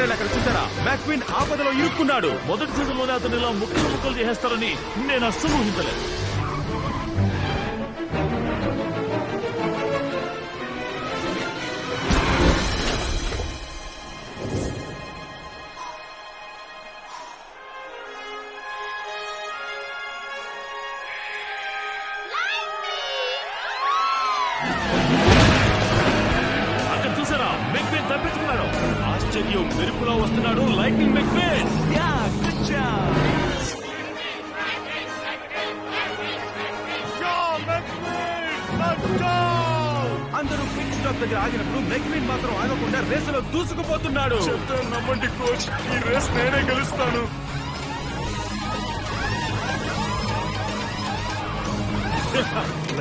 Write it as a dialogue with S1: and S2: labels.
S1: Drive అక్కడ చూసారా? మ్యాక్విన్ ఆపదలో ఇరుక్కున్నాడు. మొదటి సీజన్ లోనే అతను ఇలా ముక్కలు చేసేస్తారని నేను అస్సలు ఊహించలేదు. తప్పించుకున్నాడు. ఆశ్చర్యం మెరుపులో వస్తున్నాడు లైట్నింగ్ మెక్వీన్. అందరూ పిట్ స్టాప్ దగ్గర ఆగినప్పుడు మెక్వీన్ మాత్రం ఆగకుండా రేసులో దూసుకుపోతున్నాడు.
S2: నమ్మండి కోచ్, ఈ రేస్ నేనే గెలుస్తాను.